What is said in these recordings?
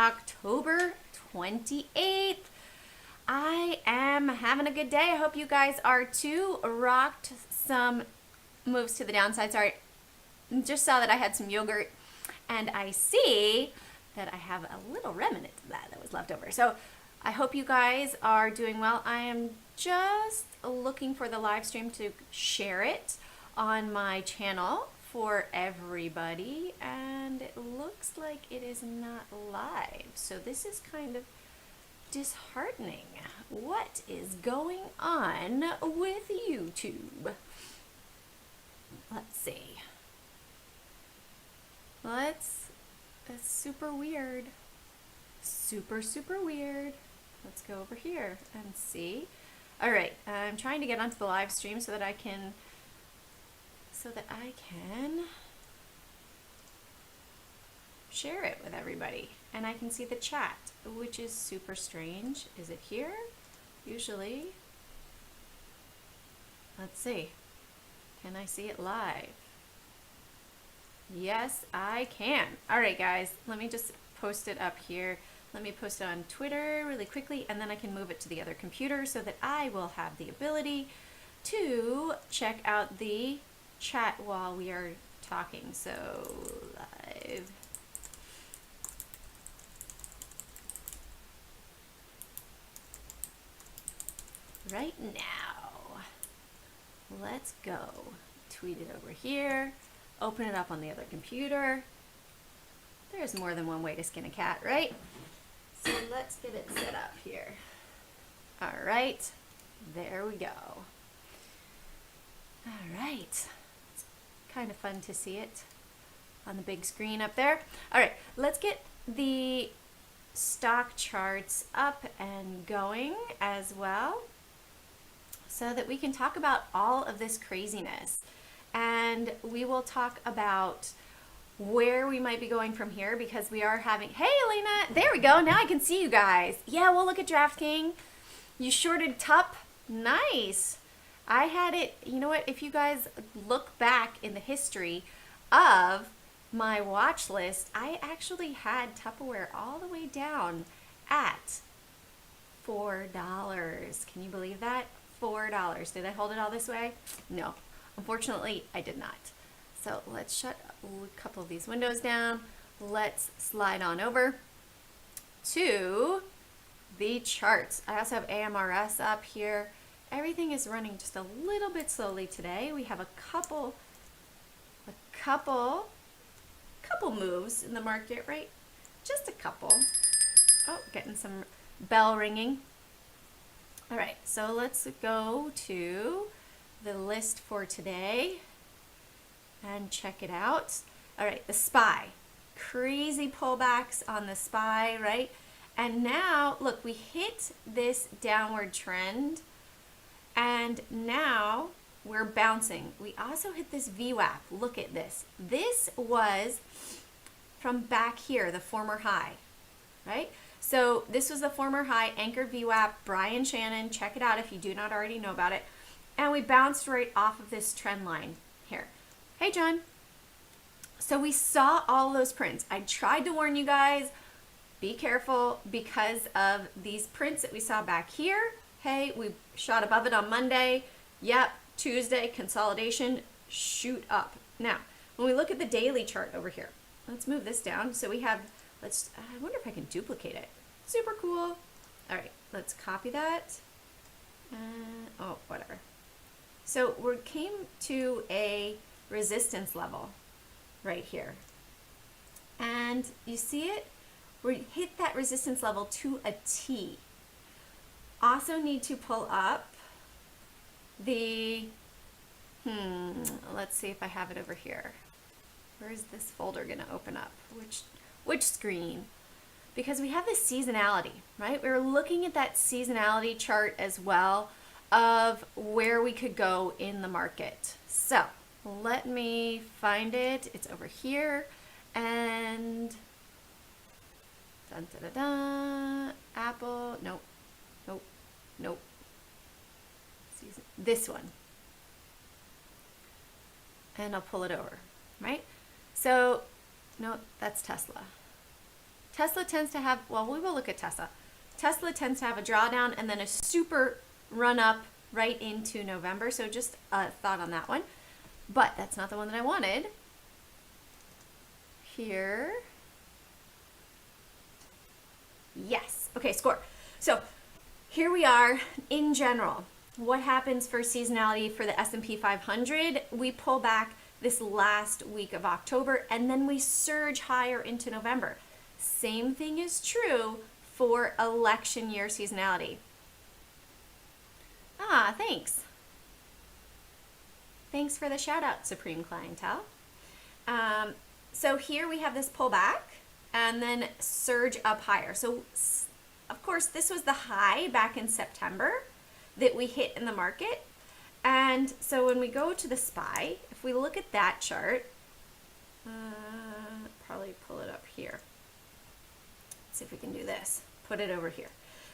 October 28th. I am having a good day. I hope you guys are too. Rocked some moves to the downside. Sorry, just saw that I had some yogurt and I see that I have a little remnant of that was left over. So I hope you guys are doing well. I am just looking for the live stream to share it on my channel for everybody, and it looks like it is not live. So this is kind of disheartening. What is going on with YouTube? Let's see. That's super weird. Super weird. Let's go over here and see. All right, I'm trying to get onto the live stream so that I can share it with everybody and I can see the chat, which is super strange. Is it here? Usually. Let's see. Can I see it live? Yes, I can. All right, guys, let me just post it up here. Let me post it on Twitter really quickly, and then I can move it to the other computer so that I will have the ability to check out the chat while we are talking. So live. Right now. Let's go. Tweet it over here. Open it up on the other computer. There's more than one way to skin a cat, right? So let's get it set up here. All right, there we go. All right, it's kind of fun to see it on the big screen up there. All right, let's get the stock charts up and going as well so that we can talk about all of this craziness. And we will talk about where we might be going from here because we are having, hey Elena, there we go, now I can see you guys. Yeah, we'll look at DraftKings. You shorted Tup, nice. I had it, you know what, if you guys look back in the history of my watch list, I actually had Tupperware all the way down at $4. Can you believe that? $4. Did I hold it all this way? No, unfortunately I did not. So let's shut a couple of these windows down. Let's slide on over to the charts. I also have AMRS up here. Everything is running just a little bit slowly today. We have a couple moves in the market, right? Just a couple. Oh, getting some bell ringing. All right, so let's go to the list for today and check it out. All right, the SPY. Crazy pullbacks on the SPY, right? And now, look, we hit this downward trend, and now we're bouncing. We also hit this VWAP. Look at this. This was from back here, the former high, right? So this was the former high, anchored VWAP, Brian Shannon. Check it out if you do not already know about it. And we bounced right off of this trend line here. Hey, John. So we saw all those prints. I tried to warn you guys, be careful because of these prints that we saw back here. Hey, we shot above it on Monday. Yep, Tuesday, consolidation, shoot up. Now, when we look at the daily chart over here, let's move this down. So we have, I wonder if I can duplicate it. Super cool. All right, let's copy that. Oh, whatever. So we came to a resistance level right here. And you see it? We hit that resistance level to a T. Also need to pull up the, let's see if I have it over here. Where is this folder gonna open up? Which screen? Because we have this seasonality, right? We were looking at that seasonality chart as well of where we could go in the market. So let me find it. It's over here. And dun, da, da, da, Apple, nope. This one. And I'll pull it over, right? So, no, that's Tesla. Tesla tends to have, well, we will look at Tesla. Tesla tends to have a drawdown and then a super run up right into November. So just a thought on that one. But that's not the one that I wanted. Here. Yes. Okay, score. So here we are in general. What happens for seasonality for the S&P 500? We pull back this last week of October and then we surge higher into November. Same thing is true for election year seasonality. Ah, thanks. Thanks for the shout out, Supreme Clientele. So here we have this pullback and then surge up higher. So of course, this was the high back in September that we hit in the market. And so when we go to the SPY, if we look at that chart, probably pull it up here. Let's see if we can do this. Put it over here.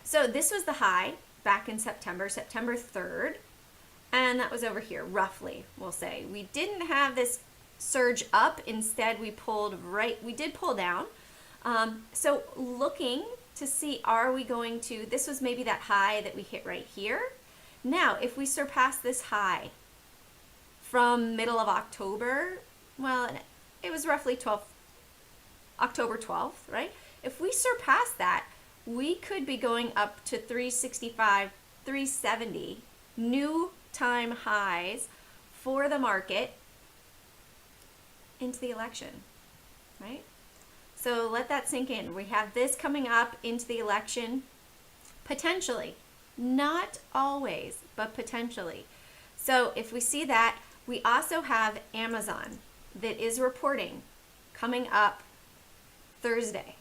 So this was the high back in September, September 3rd. And that was over here, roughly, we'll say. We didn't have this surge up. Instead, we did pull down. So looking to see, are we going to, this was maybe that high that we hit right here. Now, if we surpass this high from middle of October, well, it was roughly October 12th, right? If we surpass that, we could be going up to 365, 370 new time highs for the market into the election, right? So let that sink in. We have this coming up into the election, potentially, not always, but potentially. So if we see that, we also have Amazon that is reporting coming up Thursday.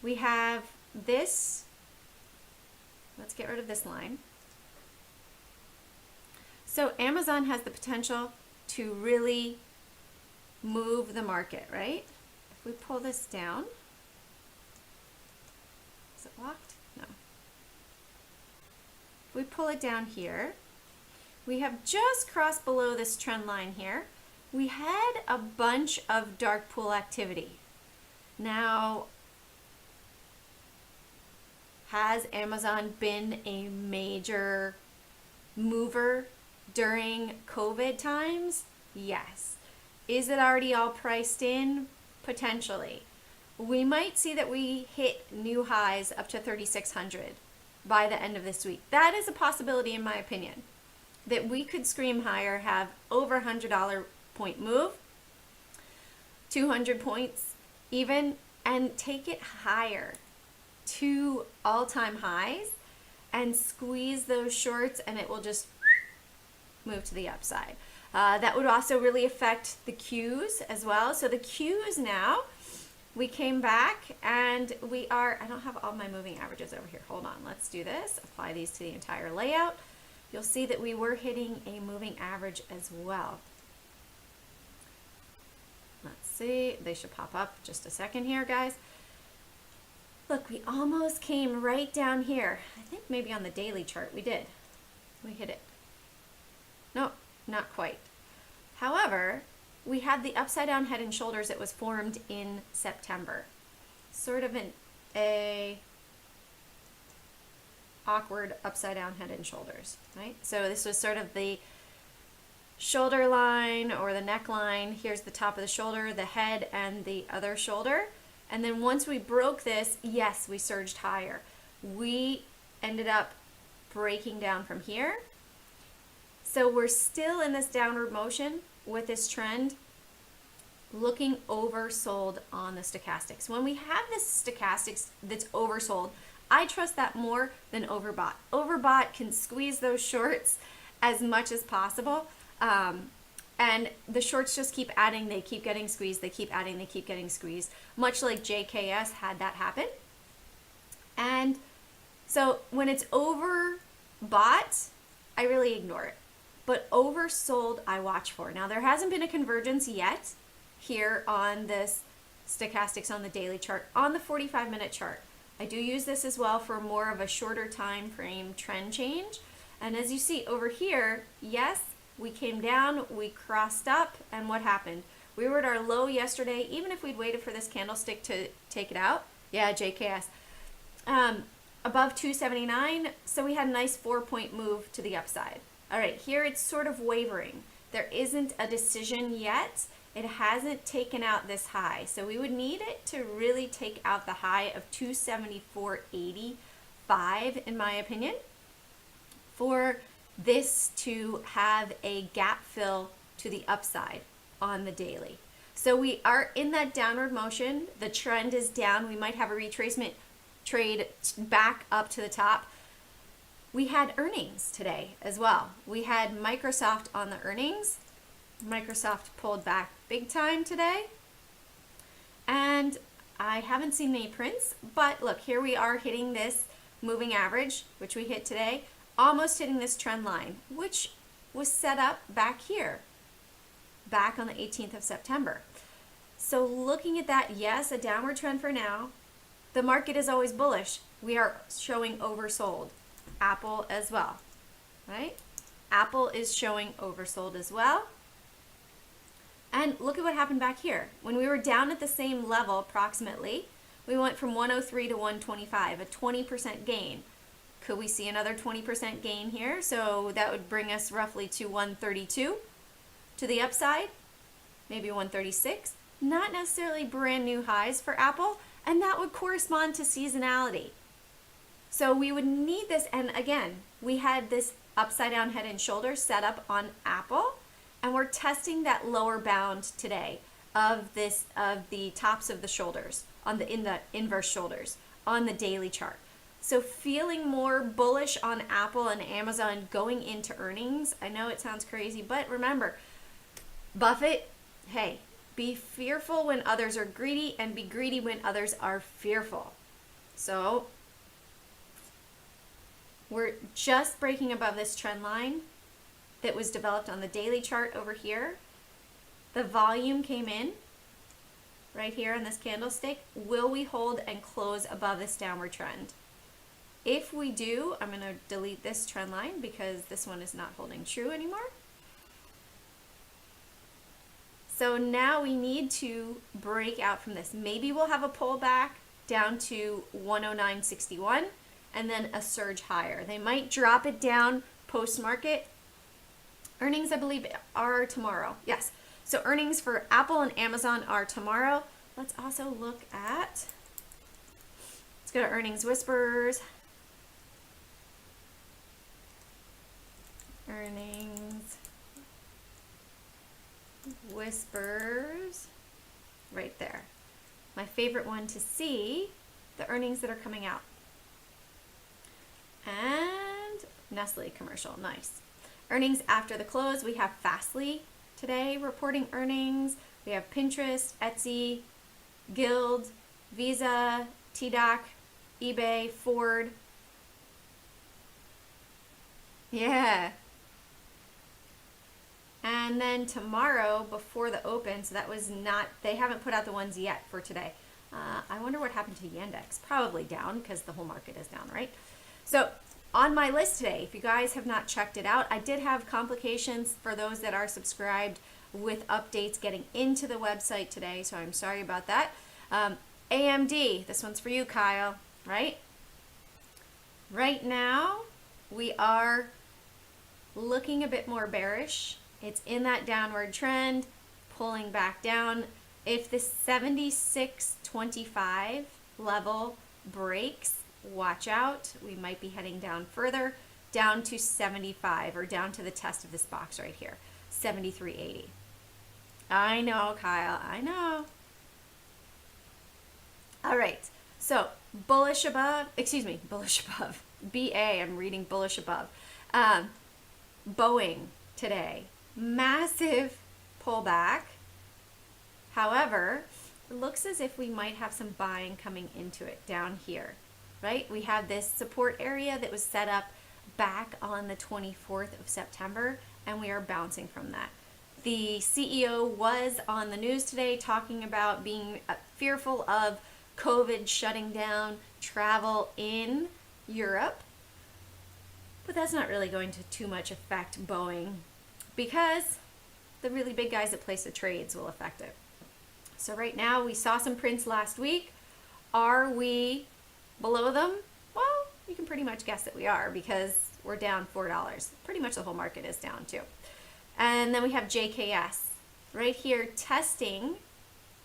We have this, let's get rid of this line. So Amazon has the potential to really move the market, right? If we pull this down, is it locked? No. If we pull it down here, we have just crossed below this trend line here. We had a bunch of dark pool activity. Now, has Amazon been a major mover during COVID times? Yes. Is it already all priced in? Potentially. We might see that we hit new highs up to 3,600 by the end of this week. That is a possibility in my opinion. That we could scream higher, have over $100 point move, 200 points even, and take it higher to all-time highs and squeeze those shorts, and it will just move to the upside. That would also really affect the Qs as well. So the Qs now, we came back and we are, I don't have all my moving averages over here. Hold on, let's do this. Apply these to the entire layout. You'll see that we were hitting a moving average as well. Let's see, they should pop up just a second here, guys. Look, we almost came right down here. I think maybe on the daily chart we did. We hit it. Nope, not quite. However, we had the upside down head and shoulders that was formed in September. Sort of a awkward upside down head and shoulders, right? So this was sort of the shoulder line or the neckline. Here's the top of the shoulder, the head, and the other shoulder. And then once we broke this, yes, we surged higher. We ended up breaking down from here. So we're still in this downward motion with this trend, looking oversold on the stochastics. When we have this stochastics that's oversold, I trust that more than overbought. Overbought can squeeze those shorts as much as possible. And the shorts just keep adding, they keep getting squeezed, they keep adding, they keep getting squeezed, much like JKS had that happen. And so when it's overbought, I really ignore it. But oversold, I watch for. Now, there hasn't been a convergence yet here on this stochastics on the daily chart, on the 45-minute chart. I do use this as well for more of a shorter time frame trend change. And as you see over here, yes, we came down, we crossed up, and what happened? We were at our low yesterday, even if we'd waited for this candlestick to take it out. Yeah, JKS. Above 279, so we had a nice 4-point move to the upside. All right, here it's sort of wavering. There isn't a decision yet. It hasn't taken out this high. So we would need it to really take out the high of 274.85, in my opinion, for this to have a gap fill to the upside on the daily. So we are in that downward motion. The trend is down. We might have a retracement trade back up to the top. We had earnings today as well. We had Microsoft on the earnings. Microsoft pulled back big time today. And I haven't seen any prints, but look, here we are hitting this moving average, which we hit today, almost hitting this trend line, which was set up back here, back on the 18th of September. So looking at that, yes, a downward trend for now. The market is always bullish. We are showing oversold. Apple as well, right? Apple is showing oversold as well. And look at what happened back here. When we were down at the same level approximately, we went from 103 to 125, a 20% gain. Could we see another 20% gain here? So that would bring us roughly to 132 to the upside, maybe 136. Not necessarily brand new highs for Apple, and that would correspond to seasonality. So we would need this, and again, we had this upside down head and shoulders set up on Apple, and we're testing that lower bound today of the tops of the shoulders in the inverse shoulders on the daily chart. So feeling more bullish on Apple and Amazon going into earnings. I know it sounds crazy, but remember, Buffett, hey, be fearful when others are greedy and be greedy when others are fearful. So we're just breaking above this trend line that was developed on the daily chart over here. The volume came in right here on this candlestick. Will we hold and close above this downward trend? If we do, I'm going to delete this trend line because this one is not holding true anymore. So now we need to break out from this. Maybe we'll have a pullback down to 109.61 and then a surge higher. They might drop it down post-market. Earnings, I believe, are tomorrow. Yes. So earnings for Apple and Amazon are tomorrow. Let's also look at, let's go to earnings whispers. Earnings whispers right there. My favorite one to see, the earnings that are coming out. And Nestle commercial, nice. Earnings after the close, we have Fastly today reporting earnings. We have Pinterest, Etsy, Guild, Visa, TDOC, eBay, Ford. Yeah. And then tomorrow before the open, so that was not, they haven't put out the ones yet for today. I wonder what happened to Yandex. Probably down because the whole market is down, right? So on my list today, if you guys have not checked it out, I did have complications for those that are subscribed with updates getting into the website today, so I'm sorry about that. AMD, this one's for you, Kyle, right? Right now, we are looking a bit more bearish. It's in that downward trend, pulling back down. If the 76.25 level breaks, watch out. We might be heading down further, down to 75, or down to the test of this box right here, 73.80. I know, Kyle, I know. All right, so bullish above, BA, I'm reading bullish above. Boeing today, massive pullback. However, it looks as if we might have some buying coming into it down here, right? We have this support area that was set up back on the 24th of September, and we are bouncing from that. The CEO was on the news today talking about being fearful of COVID shutting down travel in Europe. But that's not really going to too much affect Boeing because the really big guys that place the trades will affect it. So right now we saw some prints last week. Are we below them? Well, you can pretty much guess that we are because we're down $4. Pretty much the whole market is down too. And then we have JKS right here testing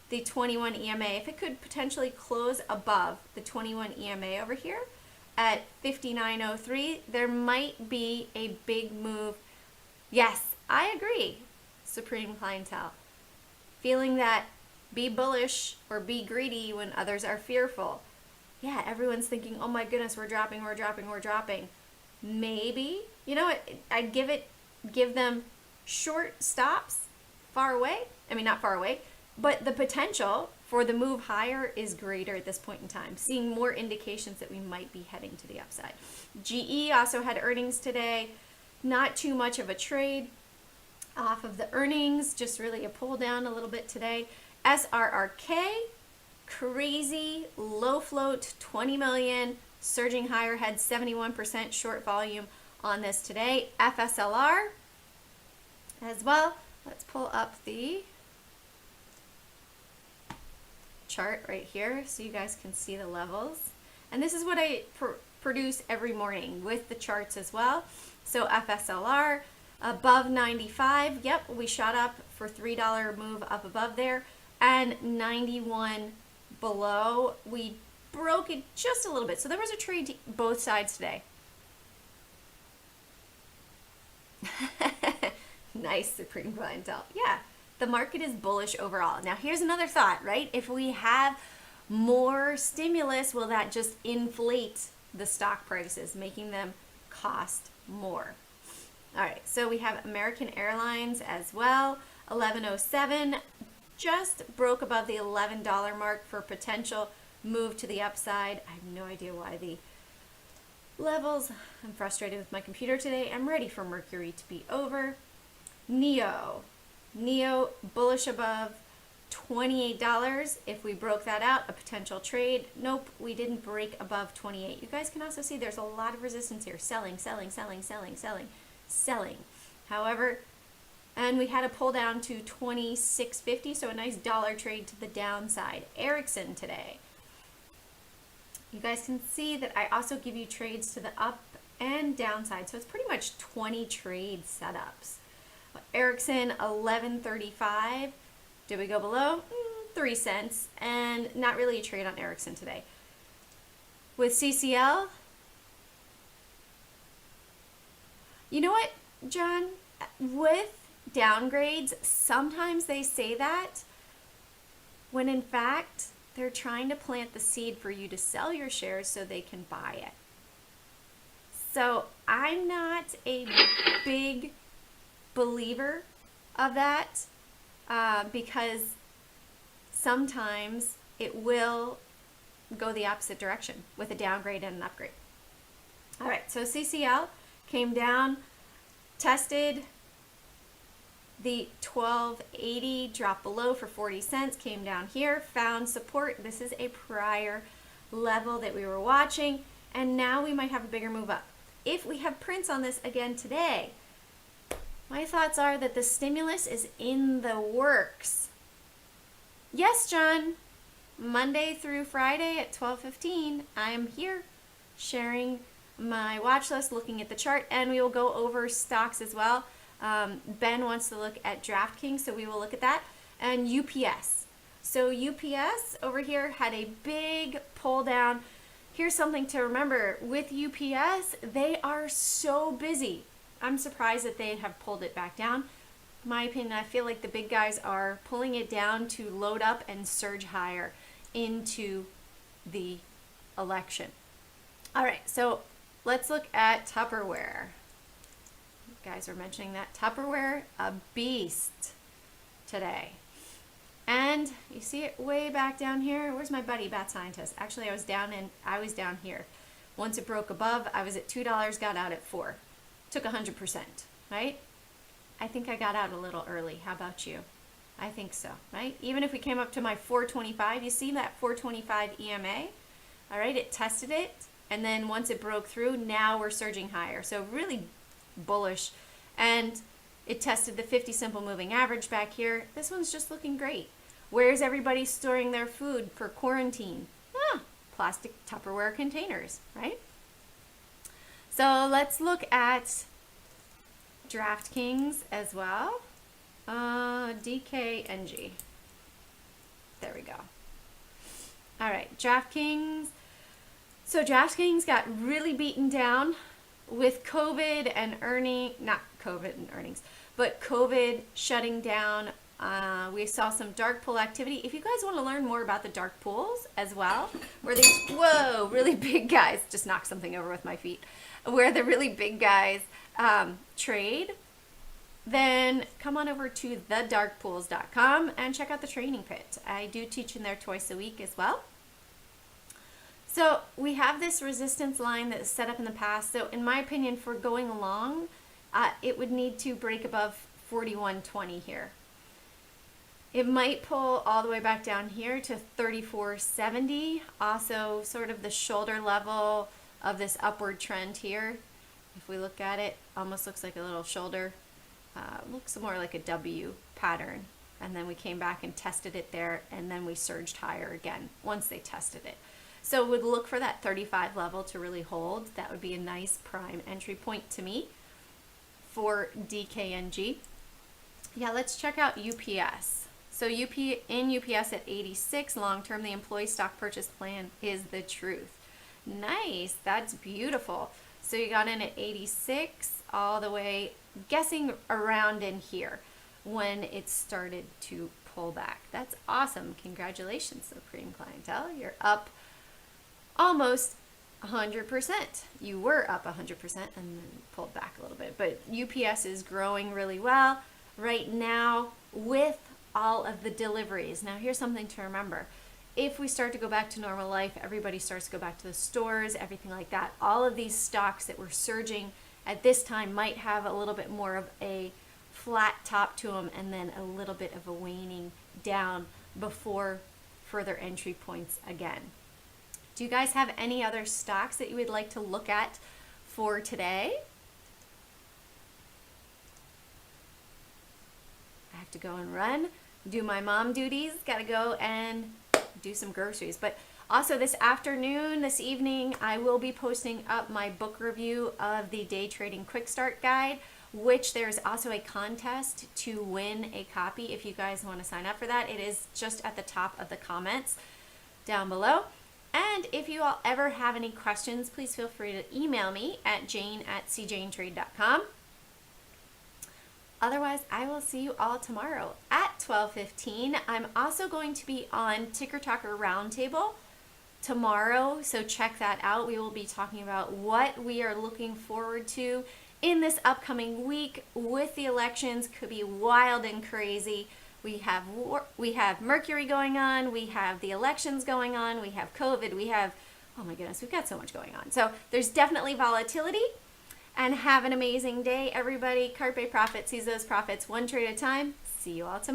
the 21 EMA. If it could potentially close above the 21 EMA over here at 59.03, there might be a big move. Yes, I agree, Supreme Clientele. Feeling that be bullish or be greedy when others are fearful. Yeah, everyone's thinking, oh my goodness, we're dropping, we're dropping, we're dropping. Maybe, you know what, I'd give them short stops far away. I mean, not far away, but the potential for the move higher is greater at this point in time. Seeing more indications that we might be heading to the upside. GE also had earnings today. Not too much of a trade off of the earnings, just really a pull down a little bit today. SRRK, crazy, low float, 20 million, surging higher, had 71% short volume on this today. FSLR as well. Let's pull up the chart right here so you guys can see the levels. And this is what I produce every morning with the charts as well. So FSLR above 95. Yep, we shot up for $3 move up above there. And 91 below, we broke it just a little bit. So there was a trade to both sides today. Nice, Supreme Clientele. Yeah, the market is bullish overall. Now here's another thought, right? If we have more stimulus, will that just inflate the stock prices, making them cost more? All right, so we have American Airlines as well, 1107. Just broke above the $11 mark for potential move to the upside. I have no idea why the levels. I'm frustrated with my computer today. I'm ready for Mercury to be over. NEO bullish above $28. If we broke that out, a potential trade. Nope, we didn't break above 28. You guys can also see there's a lot of resistance here. Selling. However, and we had a pull down to 26.50, so a nice dollar trade to the downside. Ericsson today. You guys can see that I also give you trades to the up and downside, so it's pretty much 20 trade setups. Ericsson 11.35. Did we go below? 3 cents, and not really a trade on Ericsson today. With CCL, you know what, John? With downgrades, sometimes they say that when in fact they're trying to plant the seed for you to sell your shares so they can buy it. So I'm not a big believer of that because sometimes it will go the opposite direction with a downgrade and an upgrade. All right, so CCL came down, tested the 1280, dropped below for 40 cents, came down here, found support. This is a prior level that we were watching, and now we might have a bigger move up. If we have prints on this again today, my thoughts are that the stimulus is in the works. Yes, John, Monday through Friday at 12:15, I'm here sharing my watch list, looking at the chart, and we will go over stocks as well. Ben wants to look at DraftKings, so we will look at that. And UPS. So UPS over here had a big pull down. Here's something to remember. With UPS, they are so busy. I'm surprised that they have pulled it back down. In my opinion, I feel like the big guys are pulling it down to load up and surge higher into the election. All right, so let's look at Tupperware. Guys are mentioning that Tupperware, a beast today. And you see it way back down here. Where's my buddy Bat Scientist? Actually, I was down here. Once it broke above, I was at $2, got out at $4. Took 100%, right? I think I got out a little early. How about you? I think so, right? Even if we came up to my 425, you see that 425 EMA? All right, it tested it, and then once it broke through, now we're surging higher. So really bullish. And It tested the 50 simple moving average back here. This one's just looking great. Where's everybody storing their food for quarantine? Plastic Tupperware containers, right? So let's look at DraftKings as well. DKNG. There we go. All right, DraftKings. So DraftKings got really beaten down with COVID and but COVID shutting down. We saw some dark pool activity. If you guys want to learn more about the dark pools as well, where these, whoa, really big guys, just knocked something over with my feet, where the really big guys trade, then come on over to thedarkpools.com and check out the training pit. I do teach in there twice a week as well. So we have this resistance line that is set up in the past. So in my opinion, for going along, it would need to break above 41.20 here. It might pull all the way back down here to 34.70. Also sort of the shoulder level of this upward trend here. If we look at it, almost looks like a little shoulder. Looks more like a W pattern. And then we came back and tested it there, and then we surged higher again once they tested it. So would look for that 35 level to really hold. That would be a nice prime entry point to me for DKNG. Yeah, let's check out UPS. So in UPS at 86, long-term, the employee stock purchase plan is the truth. Nice, that's beautiful. So you got in at 86 all the way, guessing around in here when it started to pull back. That's awesome. Congratulations, Supreme Clientele. You're up almost 100%. You were up 100% and then pulled back a little bit. But UPS is growing really well right now with all of the deliveries. Now here's something to remember. If we start to go back to normal life, everybody starts to go back to the stores, everything like that. All of these stocks that were surging at this time might have a little bit more of a flat top to them and then a little bit of a waning down before further entry points again. Do you guys have any other stocks that you would like to look at for today? I have to go and run, do my mom duties, gotta go and do some groceries. But also this afternoon, this evening, I will be posting up my book review of the Day Trading Quick Start Guide, which there's also a contest to win a copy if you guys want to sign up for that. It is just at the top of the comments down below. And if you all ever have any questions, please feel free to email me at jane@cjanetrade.com. Otherwise, I will see you all tomorrow at 12:15. I'm also going to be on Ticker Talker Roundtable tomorrow, so check that out. We will be talking about what we are looking forward to in this upcoming week with the elections. Could be wild and crazy. We have Mercury going on, we have the elections going on, we have COVID, we have, oh my goodness, we've got so much going on. So there's definitely volatility. And have an amazing day, everybody. Carpe profit, seize those profits one trade at a time. See you all tomorrow.